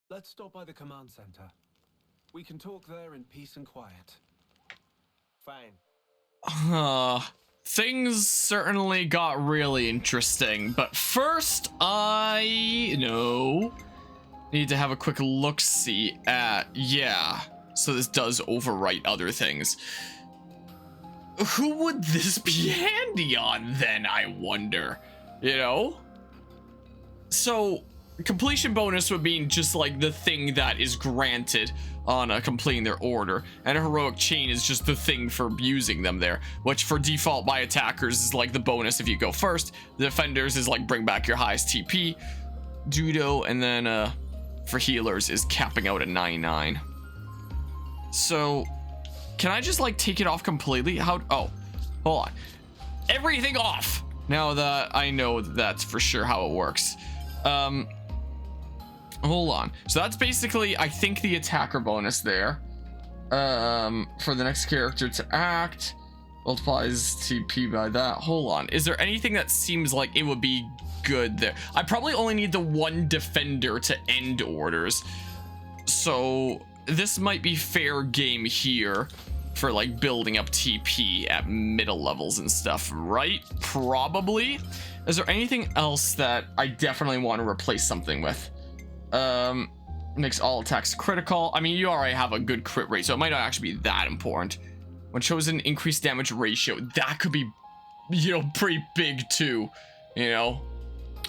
Let's stop by the command center. We can talk there in peace and quiet. Fine. Things certainly got really interesting, but first I need to have a quick look-see at, yeah, so this does overwrite other things. Who would this be handy on then, I wonder? You know? So, completion bonus would mean just like the thing that is granted on completing their order, and a heroic chain is just the thing for using them there, which for default by attackers is like the bonus if you go first. The defenders is like bring back your highest TP, judo, and then for healers is capping out at 99. So can I just like take it off completely? How? Oh, hold on, everything off now that I know that's for sure how it works. Hold on. So that's basically, I think, the attacker bonus there. For the next character to act, multiplies TP by that. Hold on. Is there anything that seems like it would be good there? I probably only need the one defender to end orders. So this might be fair game here for like building up TP at middle levels and stuff, right? Probably. Is there anything else that I definitely want to replace something with? Makes all attacks critical. I mean, you already have a good crit rate, so it might not actually be that important. When chosen, increased damage ratio. That could be, pretty big too, And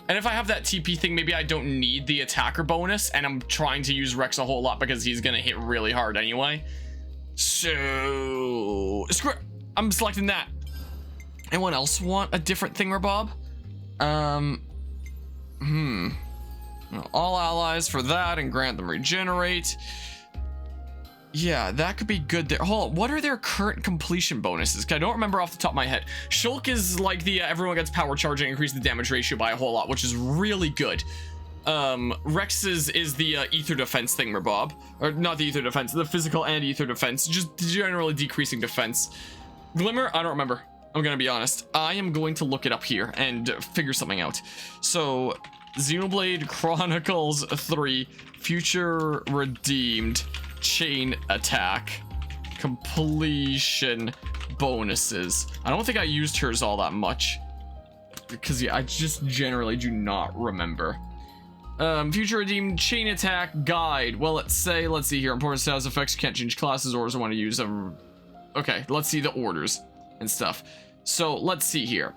if I have that TP thing, maybe I don't need the attacker bonus, and I'm trying to use Rex a whole lot because he's gonna hit really hard anyway. So, screw it. I'm selecting that. Anyone else want a different thingamabob? All allies for that and grant them regenerate. Yeah, that could be good there. Hold on, what are their current completion bonuses? I don't remember off the top of my head. Shulk is like the everyone gets power charge and increase the damage ratio by a whole lot, which is really good. Rex's is the ether defense thingamabob, or not the ether defense, the physical and ether defense, just generally decreasing defense. Glimmer, I don't remember. I'm gonna be honest. I am going to look it up here and figure something out. So, Xenoblade Chronicles 3 Future Redeemed Chain Attack Completion Bonuses. I don't think I used hers all that much because I just generally do not remember. Future Redeemed Chain Attack Guide. Well, let's see here. Important status effects, can't change classes, orders I want to use them. Okay, let's see the orders and stuff. So let's see here.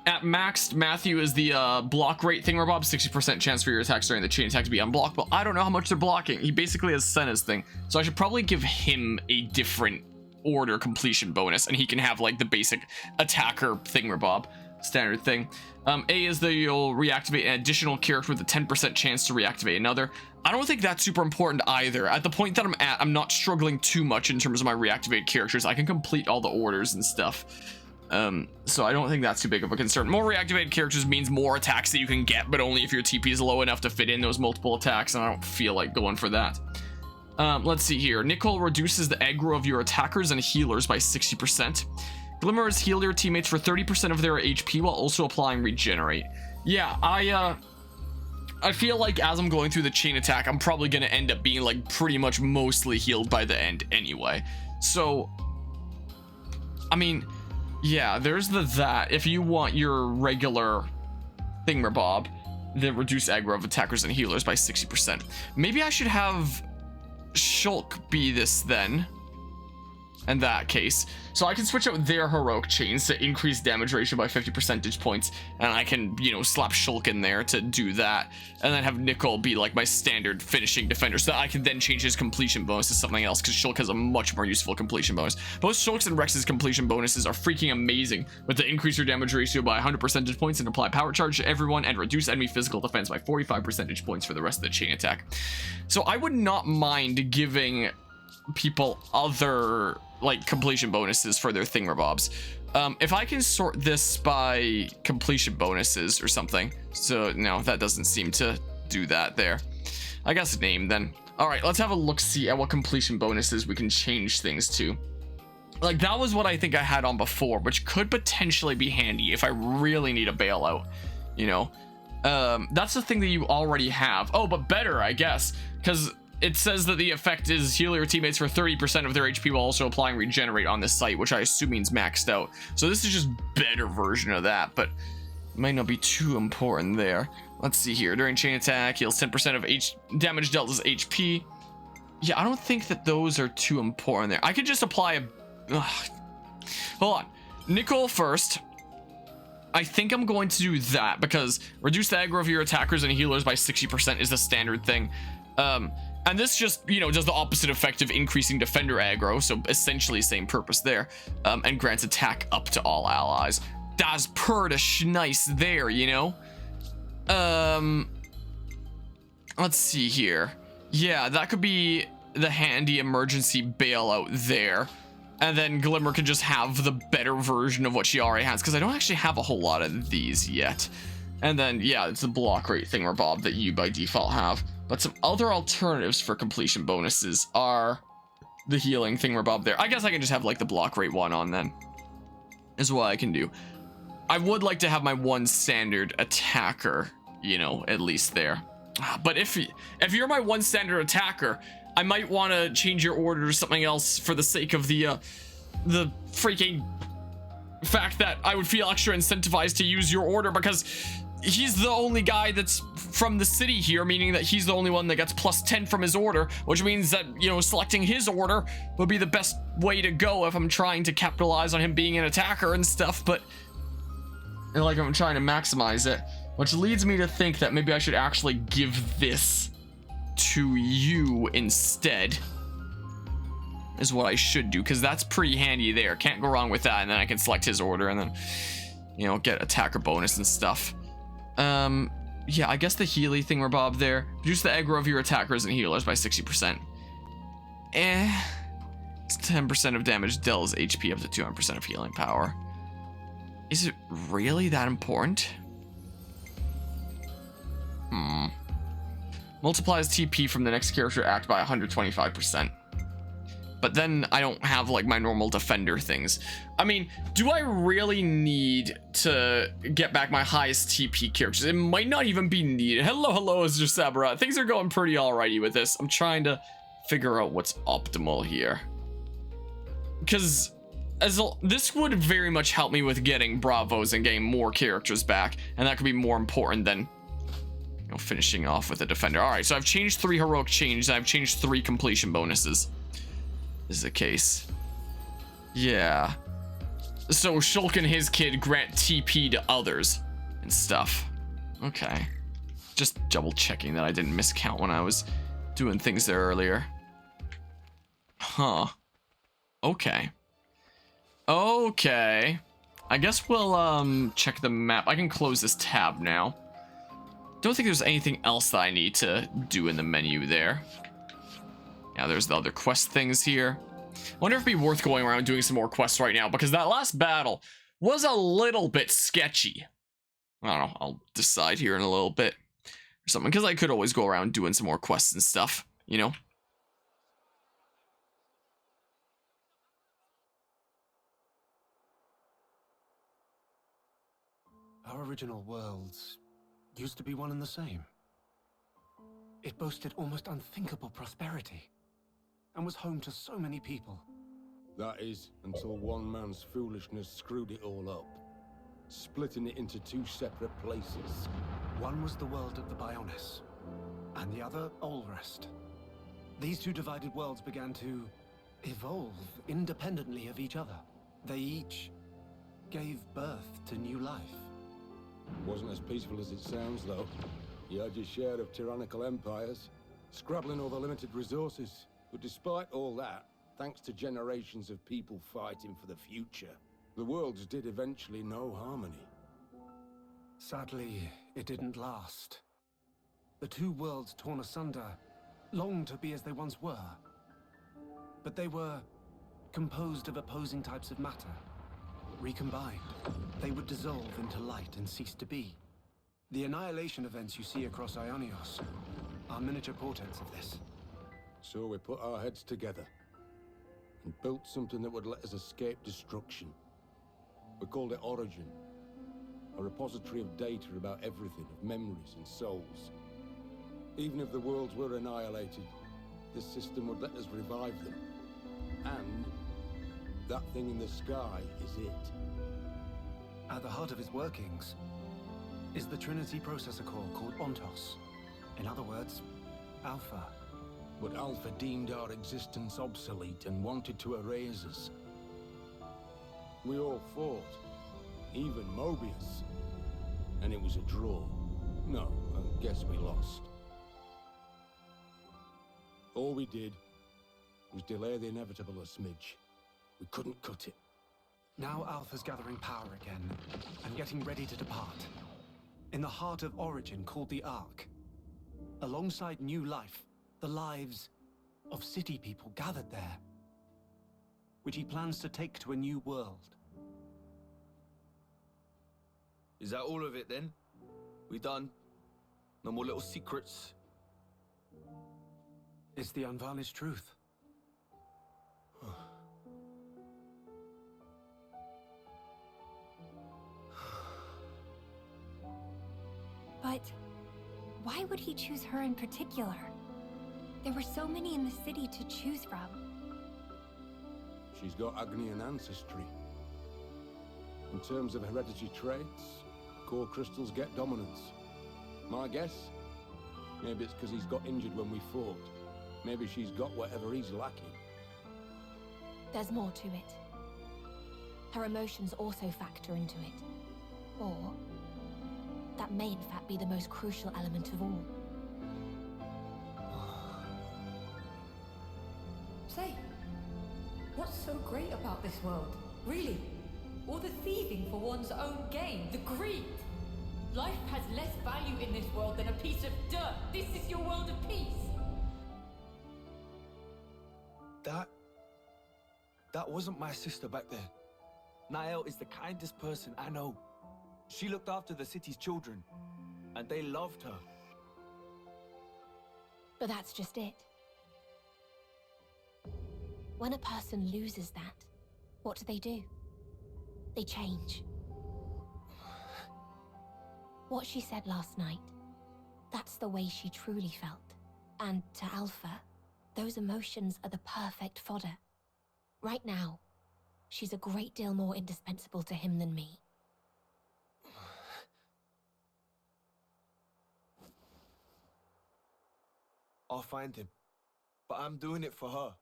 At maxed, Matthew is the block rate thingamabob, 60% chance for your attacks during the chain attack to be unblockable. I don't know how much they're blocking. He basically has Senna's thing. So I should probably give him a different order completion bonus, and he can have like the basic attacker thingamabob standard thing. A is that you'll reactivate an additional character with a 10% chance to reactivate another. I don't think that's super important either. At the point that I'm at, I'm not struggling too much in terms of my reactivated characters. I can complete all the orders and stuff. So I don't think that's too big of a concern. More reactivated characters means more attacks that you can get, but only if your TP is low enough to fit in those multiple attacks, and I don't feel like going for that. Let's see here. Nickel reduces the aggro of your attackers and healers by 60%. Glimmers heal your teammates for 30% of their HP while also applying regenerate. Yeah, I feel like as I'm going through the chain attack, I'm probably going to end up being like pretty much mostly healed by the end anyway. So, I mean, yeah, there's that. If you want your regular thingamabob, the reduce aggro of attackers and healers by 60%. Maybe I should have Shulk be this then. In that case, so I can switch out their heroic chains to increase damage ratio by 50 percentage points, and I can, slap Shulk in there to do that, and then have Nickel be like my standard finishing defender, so that I can then change his completion bonus to something else, because Shulk has a much more useful completion bonus. Both Shulk's and Rex's completion bonuses are freaking amazing, with the increase your damage ratio by 100 percentage points and apply power charge to everyone, and reduce enemy physical defense by 45 percentage points for the rest of the chain attack. So I would not mind giving people other like completion bonuses for their thingamabobs. If I can sort this by completion bonuses or something. So no, that doesn't seem to do that there. I guess name then. All right, let's have a look see at what completion bonuses we can change things to. Like that was what I think I had on before, which could potentially be handy if I really need a bailout, That's the thing that you already have. Oh, but better, I guess, because it says that the effect is heal your teammates for 30% of their HP while also applying regenerate on this site, which I assume means maxed out. So this is just better version of that, but might not be too important there. Let's see here. During chain attack, heals 10% of damage dealt as HP. Yeah, I don't think that those are too important there. I could just apply a... Hold on. Nicole first. I think I'm going to do that because reduce the aggro of your attackers and healers by 60% is the standard thing. And this just, you know, does the opposite effect of increasing defender aggro, so essentially same purpose there. And grants attack up to all allies. That's pretty nice there, you know? Let's see here. Yeah, that could be the handy emergency bailout there. And then Glimmer can just have the better version of what she already has, because I don't actually have a whole lot of these yet. And then, yeah, it's the block rate thingamabob that you by default have. But some other alternatives for completion bonuses are the healing thingamabob there. I guess I can just have, like, the block rate one on then, is what I can do. I would like to have my one standard attacker, you know, at least there. But if you're my one standard attacker, I might want to change your order to something else for the sake of the freaking fact that I would feel extra incentivized to use your order because he's the only guy that's from the city here, meaning that he's the only one that gets plus 10 from his order, which means that, you know, selecting his order would be the best way to go if I'm trying to capitalize on him being an attacker and stuff, but like I'm trying to maximize it, which leads me to think that maybe I should actually give this to you instead is what I should do, because that's pretty handy there. Can't go wrong with that. And then I can select his order and then, you know, get attacker bonus and stuff. Yeah, I guess the Healy thingamabob there. Reduce the aggro of your attackers and healers by 60%. It's 10% of damage dealt as HP up to 200% of healing power. Is it really that important? Multiplies TP from the next character act by 125%. But then I don't have like my normal defender things. I mean, do I really need to get back my highest TP characters? It might not even be needed. Hello, Mr. Sabra. Things are going pretty alrighty with this. I'm trying to figure out what's optimal here. Because this would very much help me with getting bravos and getting more characters back. And that could be more important than, you know, finishing off with a defender. All right, so I've changed 3 heroic changes. I've changed 3 completion bonuses. This is the case. Yeah. So Shulk and his kid grant TP to others and stuff. Okay. Just double checking that I didn't miscount when I was doing things there earlier. Huh. Okay. Okay. I guess we'll check the map. I can close this tab now. Don't think there's anything else that I need to do in the menu there. Yeah, there's the other quest things here. Wonder if it'd be worth going around doing some more quests right now, because that last battle was a little bit sketchy. I don't know, I'll decide here in a little bit or something, because I could always go around doing some more quests and stuff, you know? Our original worlds used to be one and the same. It boasted almost unthinkable prosperity and was home to so many people. That is, until one man's foolishness screwed it all up, splitting it into 2 separate places. One was the world of the Bionis, and the other, Olrest. These 2 divided worlds began to evolve independently of each other. They each gave birth to new life. Wasn't as peaceful as it sounds, though. You had your share of tyrannical empires, scrabbling over limited resources. But despite all that, thanks to generations of people fighting for the future, the worlds did eventually know harmony. Sadly, it didn't last. The 2 worlds torn asunder longed to be as they once were. But they were composed of opposing types of matter. Recombined, they would dissolve into light and cease to be. The annihilation events you see across Ionios are miniature portents of this. So we put our heads together and built something that would let us escape destruction. We called it Origin. A repository of data about everything, of memories and souls. Even if the worlds were annihilated, this system would let us revive them. And that thing in the sky is it. At the heart of its workings is the Trinity processor core called Ontos. In other words, Alpha. But Alpha deemed our existence obsolete and wanted to erase us. We all fought, even Mobius. And it was a draw. No, I guess we lost. All we did was delay the inevitable a smidge. We couldn't cut it. Now Alpha's gathering power again, and getting ready to depart. In the heart of Origin called the Ark. Alongside new life, the lives of city people gathered there, which he plans to take to a new world. Is that all of it then? We done? No more little secrets? It's the unvarnished truth. But why would he choose her in particular? There were so many in the city to choose from. She's got Agnian ancestry. In terms of hereditary traits, core crystals get dominance. My guess? Maybe it's because he's got injured when we fought. Maybe she's got whatever he's lacking. There's more to it. Her emotions also factor into it. Or that may in fact be the most crucial element of all. Say, what's so great about this world? Really? All the thieving for one's own gain, the greed. Life has less value in this world than a piece of dirt. This is your world of peace. That wasn't my sister back there. Nael is the kindest person I know. She looked after the city's children, and they loved her. But that's just it. When a person loses that, what do? They change. What she said last night, that's the way she truly felt. And to Alpha, those emotions are the perfect fodder. Right now, she's a great deal more indispensable to him than me. I'll find him. But I'm doing it for her.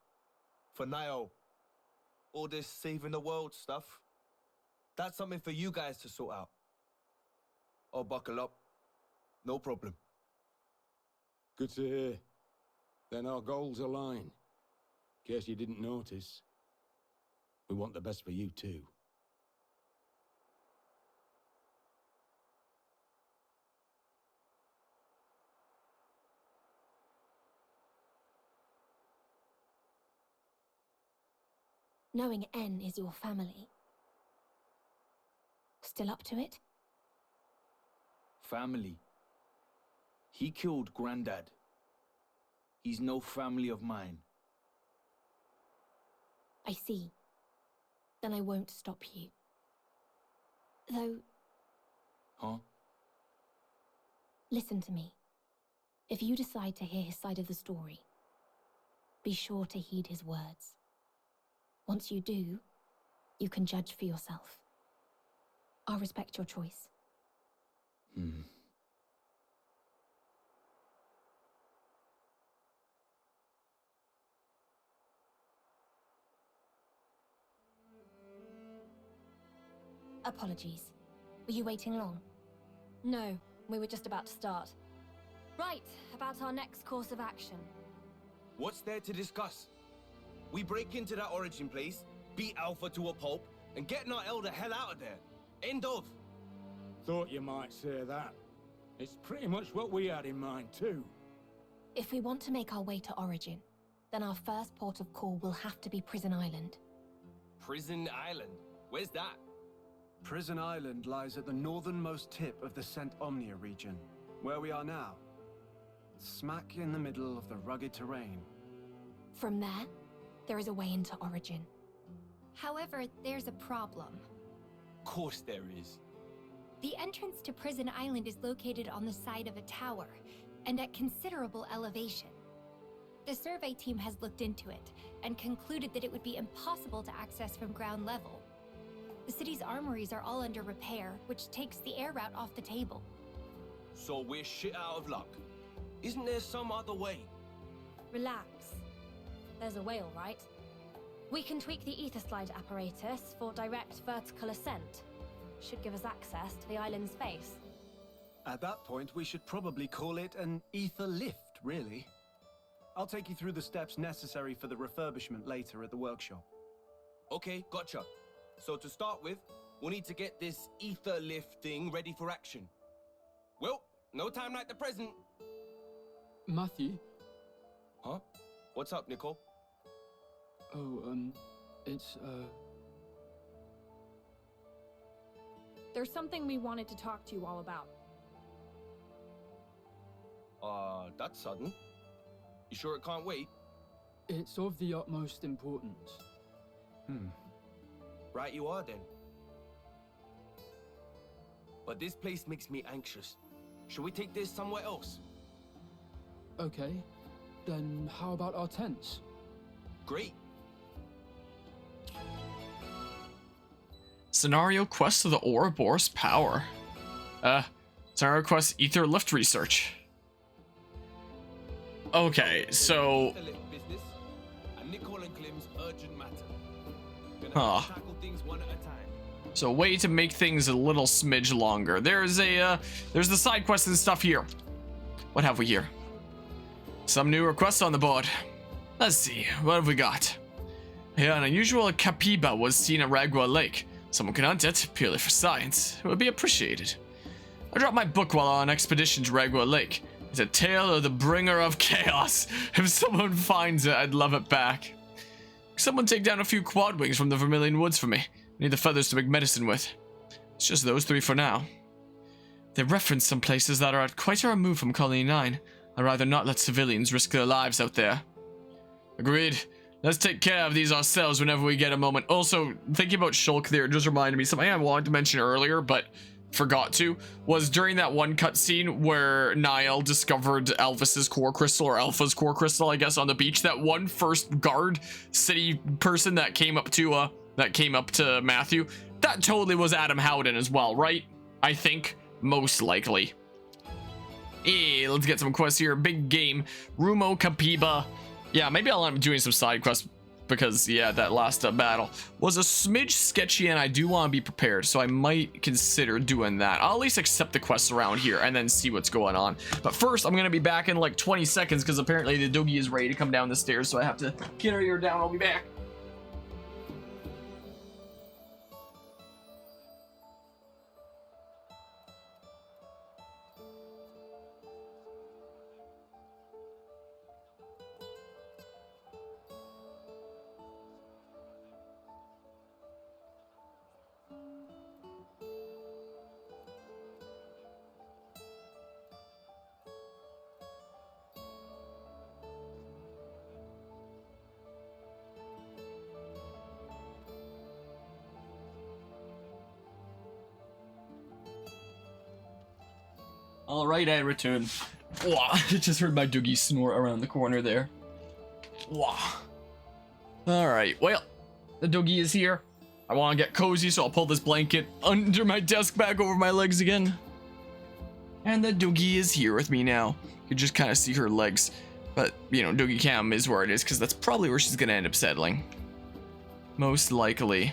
For Nio. All this saving the world stuff. That's something for you guys to sort out. I'll buckle up. No problem. Good to hear. Then our goals align. In case you didn't notice. We want the best for you too. Knowing N is your family. Still up to it? Family. He killed Granddad. He's no family of mine. I see. Then I won't stop you. Though... Huh? Listen to me. If you decide to hear his side of the story, be sure to heed his words. Once you do, you can judge for yourself. I'll respect your choice. Apologies. Were you waiting long? No, we were just about to start. Right, about our next course of action. What's there to discuss? We break into that Origin place, beat Alpha to a pulp, and get Nael the hell out of there. End of. Thought you might say that. It's pretty much what we had in mind too. If we want to make our way to Origin, then our first port of call will have to be Prison Island. Prison Island? Where's that? Prison Island lies at the northernmost tip of the Cent Omnia region, where we are now. Smack in the middle of the rugged terrain. From there, there is a way into Origin. However, there's a problem. Of course there is. The entrance to Prison Island is located on the side of a tower, and at considerable elevation. The survey team has looked into it, and concluded that it would be impossible to access from ground level. The city's armories are all under repair, which takes the air route off the table. So we're shit out of luck. Isn't there some other way? Relax. There's a way, all right. We can tweak the ether slide apparatus for direct vertical ascent. Should give us access to the island's face. At that point, we should probably call it an ether lift, really. I'll take you through the steps necessary for the refurbishment later at the workshop. Okay, gotcha. So to start with, we'll need to get this ether lift thing ready for action. Well, no time like the present. Matthew? Huh? What's up, Nicole? Oh, it's, There's something we wanted to talk to you all about. That's sudden. You sure it can't wait? It's of the utmost importance. Right you are then. But this place makes me anxious. Should we take this somewhere else? Okay, then how about our tents? Great. Scenario quest of the Ouroboros power. Scenario quest ether lift research. Okay, so The lift business and Nicole and Clem's urgent matter. Gonna Huh. have to tackle things one at a time. So way to make things a little smidge longer. There's the side quests and stuff here. What have we here? Some new requests on the board. Let's see, what have we got? Yeah, an unusual capybara was seen at Ragua Lake. Someone can hunt it, purely for science. It would be appreciated. I dropped my book while on expedition to Ragua Lake. It's a tale of the bringer of chaos. If someone finds it, I'd love it back. Someone take down a few quad wings from the Vermilion Woods for me. I need the feathers to make medicine with. It's just those three for now. They reference some places that are at quite a remove from Colony 9. I'd rather not let civilians risk their lives out there. Agreed. Let's take care of these ourselves whenever we get a moment. Also, thinking about Shulk there just reminded me something I wanted to mention earlier, but forgot to, was during that one cutscene where Niall discovered Elvis's core crystal, or Alpha's core crystal, I guess, on the beach. That one first guard city person that came up to Matthew, that totally was Adam Howden as well, right? I think, most likely. Hey, let's get some quests here. Big game. Rumo Kapiba. Yeah, maybe I'll end up doing some side quests because, yeah, that last battle was a smidge sketchy and I do want to be prepared, so I might consider doing that. I'll at least accept the quests around here and then see what's going on. But first, I'm going to be back in like 20 seconds because apparently the doggy is ready to come down the stairs, so I have to carry her down. I'll be back. Alright, I return. Wah. I just heard my doogie snort around the corner there. Wah. Alright, well, the doogie is here. I want to get cozy, so I'll pull this blanket under my desk back over my legs again. And the doogie is here with me now. You just kind of see her legs. But, you know, doogie cam is where it is, because that's probably where she's going to end up settling. Most likely.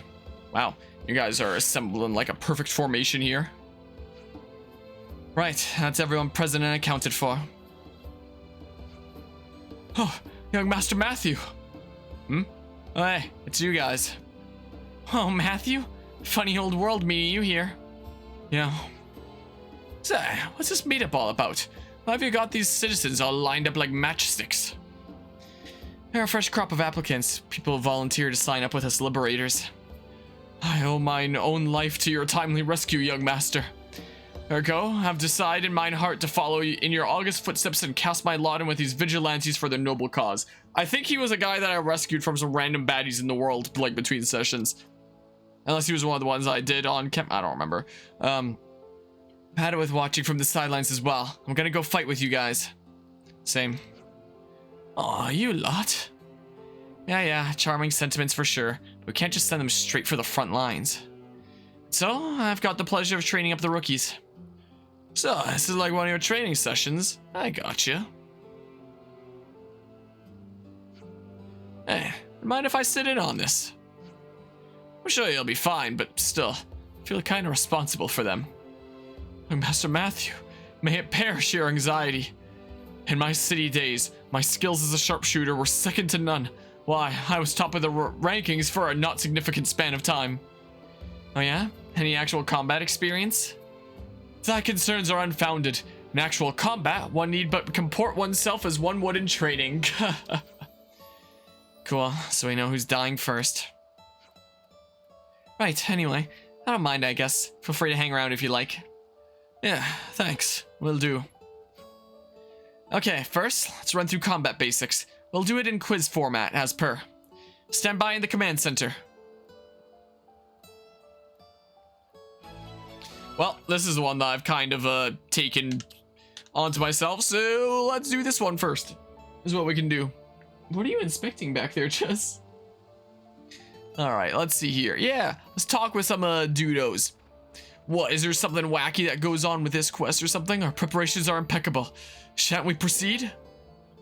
Wow, you guys are assembling like a perfect formation here. Right, that's everyone present and accounted for. Oh, young Master Matthew. Oh, hey, it's you guys. Oh, Matthew? Funny old world meeting you here. Yeah. So, what's this meetup all about? Why have you got these citizens all lined up like matchsticks? There are a fresh crop of applicants. People volunteer to sign up with us liberators. I owe mine own life to your timely rescue, young master. Ergo, I've decided in mine heart to follow in your august footsteps and cast my lot in with these vigilantes for their noble cause. I think he was a guy that I rescued from some random baddies in the world, like between sessions. Unless he was one of the ones I did on camp. I don't remember. Had it with watching from the sidelines as well. I'm gonna go fight with you guys. Same. Aw, you lot. Yeah, charming sentiments for sure. But we can't just send them straight for the front lines. So, I've got the pleasure of training up the rookies. So, this is like one of your training sessions. I gotcha. Hey, mind if I sit in on this? I'm sure you'll be fine, but still, I feel kind of responsible for them. Master Matthew, may it perish your anxiety. In my city days, my skills as a sharpshooter were second to none. Why, I was top of the rankings for a not significant span of time. Oh yeah? Any actual combat experience? Thy concerns are unfounded. In actual combat, one need but comport oneself as one would in training. Cool, so we know who's dying first. Right, anyway, I don't mind, I guess. Feel free to hang around if you like. Yeah, thanks. Will do. Okay, first, let's run through combat basics. We'll do it in quiz format, as per. Stand by in the command center. Well, this is the one that I've kind of taken onto myself, so let's do this one first. This is what we can do. What are you inspecting back there, Chess? Alright, let's see here. Yeah, let's talk with some dudos. What, is there something wacky that goes on with this quest or something? Our preparations are impeccable. Shan't we proceed?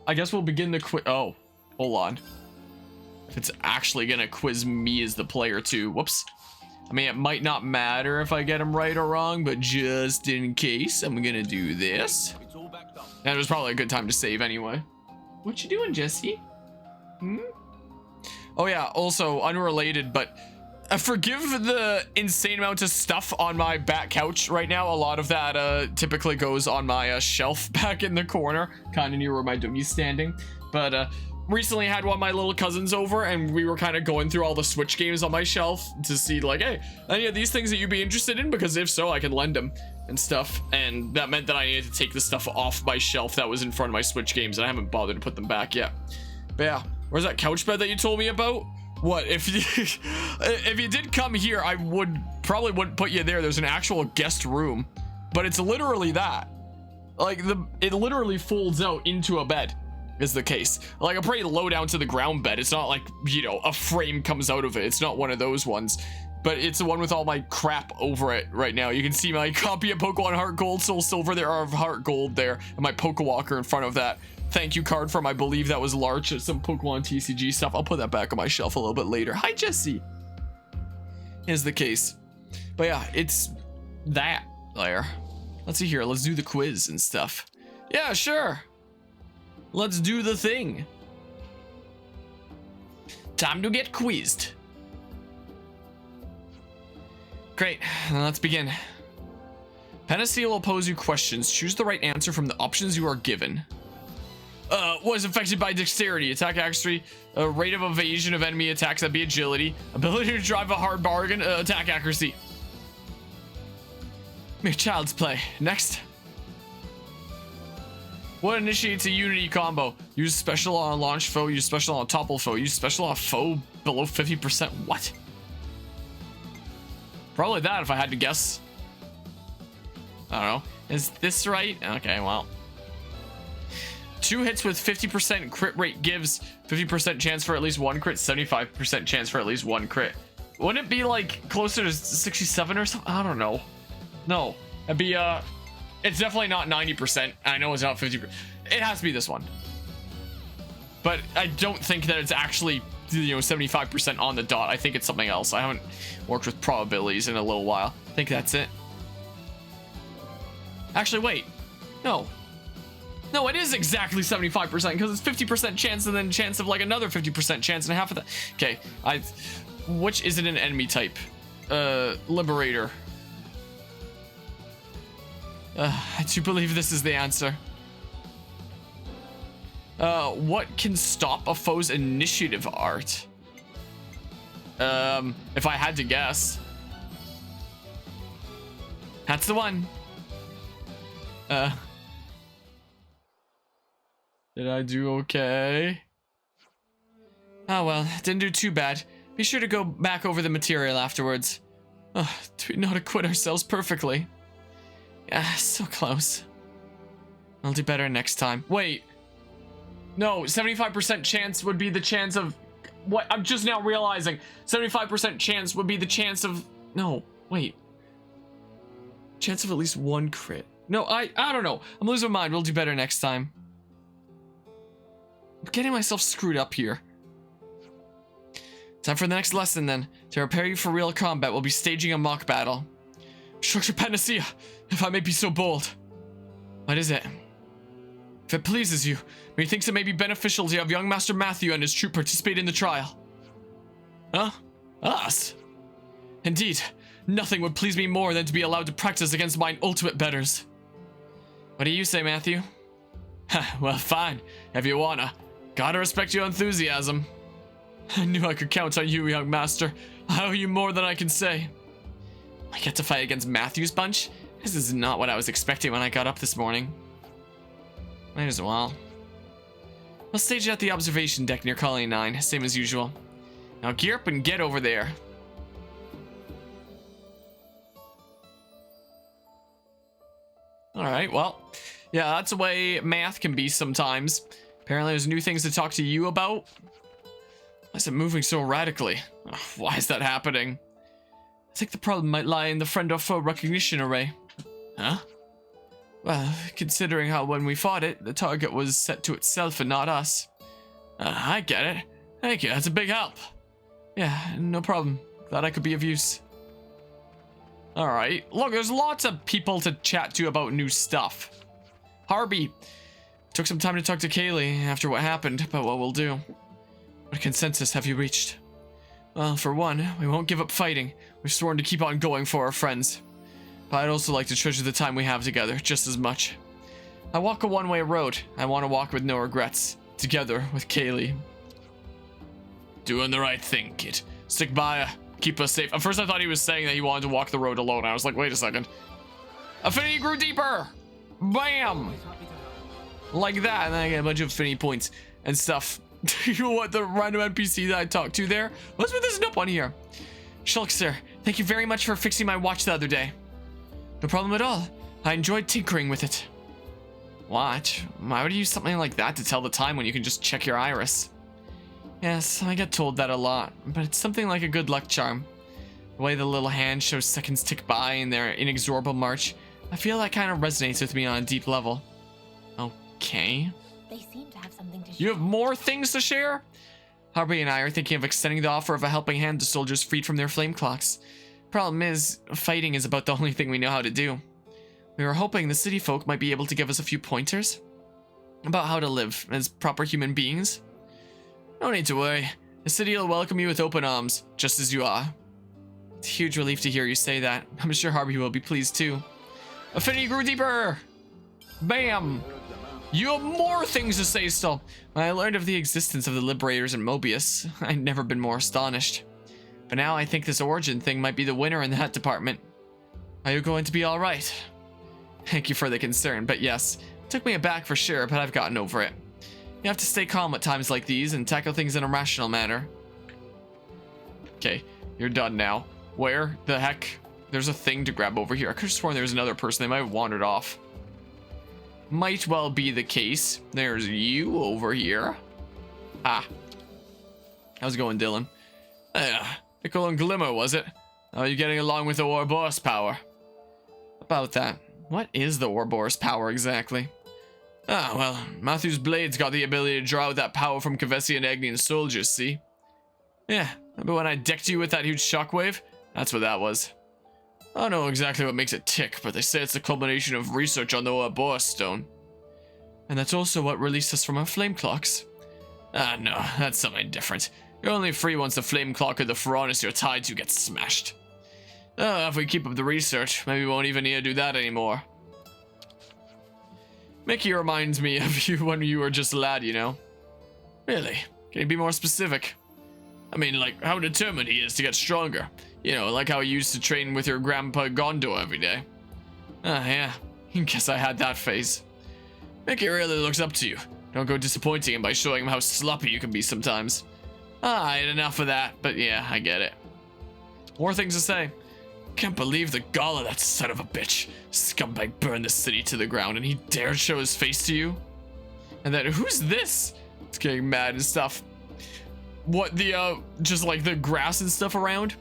I guess we'll begin the quiz. Oh, hold on. If it's actually gonna quiz me as the player too. Whoops. I mean, it might not matter if I get them right or wrong, but just in case, I'm gonna do this. And it was probably a good time to save anyway. What you doing, Jesse? Oh yeah, also unrelated, but forgive the insane amount of stuff on my back couch right now. A lot of that typically goes on my shelf back in the corner, kind of near where my dougie's standing. But recently had one of my little cousins over, and we were kind of going through all the Switch games on my shelf to see like, hey, any of these things that you'd be interested in? Because if so, I can lend them and stuff. And that meant that I needed to take the stuff off my shelf that was in front of my Switch games, and I haven't bothered to put them back yet. But yeah, where's that couch bed that you told me about? What if you if you did come here, I probably wouldn't put you there. There's an actual guest room, but it's literally that. Like it literally folds out into a bed is the case. Like a pretty low down to the ground bed. It's not like, you know, a frame comes out of it. It's not one of those ones, but it's the one with all my crap over it right now. You can see my copy of Pokemon Heart Gold, Soul Silver there, or Heart Gold there, and my Pokewalker in front of that. Thank you card from, I believe that was large, some Pokemon TCG stuff. I'll put that back on my shelf a little bit later. Hi, Jesse. Is the case. But yeah, it's that there. Let's see here. Let's do the quiz and stuff. Yeah, sure. Let's do the thing. Time to get quizzed. Great. Then let's begin. Panacea will pose you questions. Choose the right answer from the options you are given. Was affected by dexterity, attack accuracy, rate of evasion of enemy attacks, that'd be agility, ability to drive a hard bargain, attack accuracy. Mere child's play. Next. What initiates a unity combo? Use special on a launch foe, use special on a topple foe, use special on a foe below 50%. What? Probably that if I had to guess. I don't know. Is this right? Okay, well. 2 hits with 50% crit rate gives 50% chance for at least 1 crit, 75% chance for at least 1 crit. Wouldn't it be like closer to 67 or something? I don't know. No, it'd be it's definitely not 90%. I know it's not 50%. It has to be this one. But I don't think that it's actually, you know, 75% on the dot. I think it's something else. I haven't worked with probabilities in a little while. I think that's it. Actually, wait. No. No, it is exactly 75% because it's 50% chance and then chance of like another 50% chance and half of that. Okay, which isn't an enemy type? Liberator. I do believe this is the answer. What can stop a foe's initiative art? If I had to guess. That's the one. Did I do okay? Oh well, didn't do too bad. Be sure to go back over the material afterwards. Do we not acquit ourselves perfectly? Yeah, so close. I'll do better next time. Wait. No, 75% chance would be the chance of... What? I'm just now realizing. 75% chance would be the chance of... No, wait. Chance of at least one crit. No, I don't know. I'm losing my mind. We'll do better next time. I'm getting myself screwed up here. Time for the next lesson then. To prepare you for real combat, we'll be staging a mock battle. Structure Panacea, if I may be so bold. What is it? If it pleases you, methinks it may be beneficial to have young Master Matthew and his troop participate in the trial. Huh? Us? Indeed, nothing would please me more than to be allowed to practice against mine ultimate betters. What do you say, Matthew? Well, fine, if you wanna. Gotta respect your enthusiasm. I knew I could count on you, young master. I owe you more than I can say. I get to fight against Matthew's bunch? This is not what I was expecting when I got up this morning. Might as well. We'll stage it at the observation deck near Colony 9, same as usual. Now gear up and get over there. Alright, well, yeah, that's the way math can be sometimes. Apparently there's new things to talk to you about. Why is it moving so radically? Ugh, why is that happening? I think the problem might lie in the friend or foe recognition array. Huh? Well, considering how when we fought it, the target was set to itself and not us. I get it. Thank you, that's a big help. Yeah, no problem. Glad I could be of use. Alright, look, there's lots of people to chat to about new stuff. Harby. Took some time to talk to Kaylee after what happened about what we'll do. What consensus have you reached? Well, for one, we won't give up fighting. We've sworn to keep on going for our friends. But I'd also like to treasure the time we have together just as much. I walk a one-way road. I want to walk with no regrets. Together with Kaylee. Doing the right thing, kid. Stick by her. Keep us safe. At first I thought he was saying that he wanted to walk the road alone. I was like, wait a second. Affinity grew deeper! Bam! Like that, and then I get a bunch of affinity points and stuff. You know what, the random NPC that I talked to there? What's with this up on here? Shulk, sir, thank you very much for fixing my watch the other day. No problem at all. I enjoyed tinkering with it. Watch? Why would you use something like that to tell the time when you can just check your iris? Yes, I get told that a lot, but it's something like a good luck charm. The way the little hand shows seconds tick by in their inexorable march, I feel that kind of resonates with me on a deep level. Okay. They seem to have something to share. You have more things to share? Harvey and I are thinking of extending the offer of a helping hand to soldiers freed from their flame clocks. Problem is, fighting is about the only thing we know how to do. We were hoping the city folk might be able to give us a few pointers about how to live as proper human beings. No need to worry. The city will welcome you with open arms, just as you are. It's a huge relief to hear you say that. I'm sure Harvey will be pleased too. Affinity grew deeper! Bam! You have more things to say still. When I learned of the existence of the Liberators in Mobius, I'd never been more astonished. But now I think this origin thing might be the winner in that department. Are you going to be alright? Thank you for the concern, but yes, it took me aback for sure, but I've gotten over it. You have to stay calm at times like these and tackle things in a rational manner. Okay, you're done now. Where the heck? There's a thing to grab over here. I could have sworn there was another person. They might have wandered off. Might well be the case. There's you over here. Ah. How's it going, Dylan? Pickle and Glimmer, was it? How are you getting along with the Ouroboros power? About that. What is the Ouroboros power exactly? Ah, well, Matthew's blades got the ability to draw out that power from Kavesi and Agnian soldiers, see? Yeah, remember when I decked you with that huge shockwave? That's what that was. I don't know exactly what makes it tick, but they say it's the culmination of research on the Ouroboros stone. And that's also what released us from our flame clocks. Ah, no, that's something different. You're only free once the flame clock or the Pharaonis you're tied to gets smashed. If we keep up the research, maybe we won't even need to do that anymore. Mickey reminds me of you when you were just a lad, you know? Really? Can you be more specific? I mean, like, how determined he is to get stronger. You know, like how you used to train with your grandpa Gondor every day. Ah, yeah. Guess I had that phase. Mickey really looks up to you. Don't go disappointing him by showing him how sloppy you can be sometimes. Ah, I had enough of that, but yeah, I get it. More things to say. Can't believe the gall of that son of a bitch. Scumbag burned the city to the ground and he dared show his face to you? And then, who's this? It's getting mad and stuff. What, just like the grass and stuff around?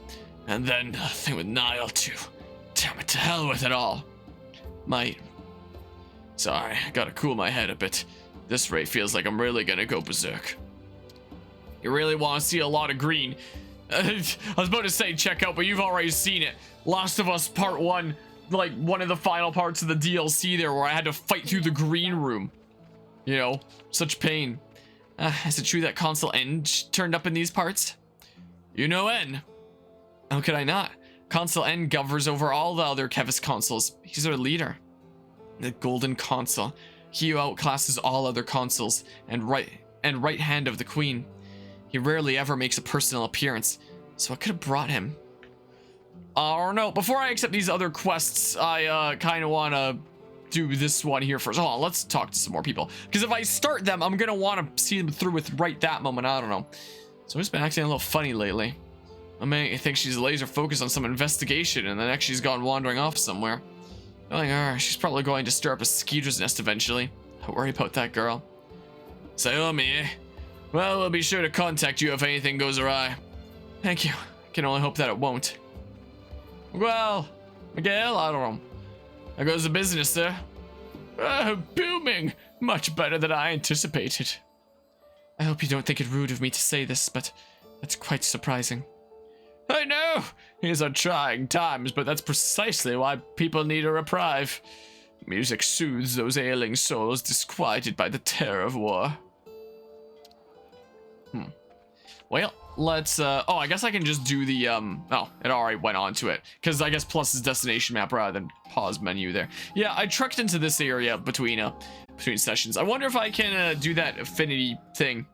And then the thing with Niall too. Damn it, to hell with it all. Sorry, I gotta cool my head a bit. This rate feels like I'm really gonna go berserk. You really want to see a lot of green? I was about to say check out, but you've already seen it. Last of Us Part 1, like one of the final parts of the DLC there where I had to fight through the green room. You know, such pain. Is it true that Consul N turned up in these parts? You know N. How could I not? Consul N governs over all the other Kevis consuls. He's their leader. The Golden Consul. He who outclasses all other consuls and right hand of the Queen. He rarely ever makes a personal appearance, so I could have brought him. Or no, before I accept these other quests, I kind of want to do this one here first. Hold on, let's talk to some more people. Because if I start them, I'm going to want to see them through with right that moment. I don't know. So I've just been acting a little funny lately. I may think she's laser focused on some investigation and the next she's gone wandering off somewhere. Knowing her, she's probably going to stir up a skeeter's nest eventually. Don't worry about that girl. Sayomi, eh? Well, we'll be sure to contact you if anything goes awry. Thank you. I can only hope that it won't. Well, Miguel, I don't know. How goes the business, sir? Booming! Much better than I anticipated. I hope you don't think it rude of me to say this, but that's quite surprising. I know! These are trying times, but that's precisely why people need a reprieve. Music soothes those ailing souls disquieted by the terror of war. Well, let's, oh, I guess I can just do the, oh, it already went on to it. Because I guess plus is destination map rather than pause menu there. Yeah, I trucked into this area between sessions. I wonder if I can, do that affinity thing.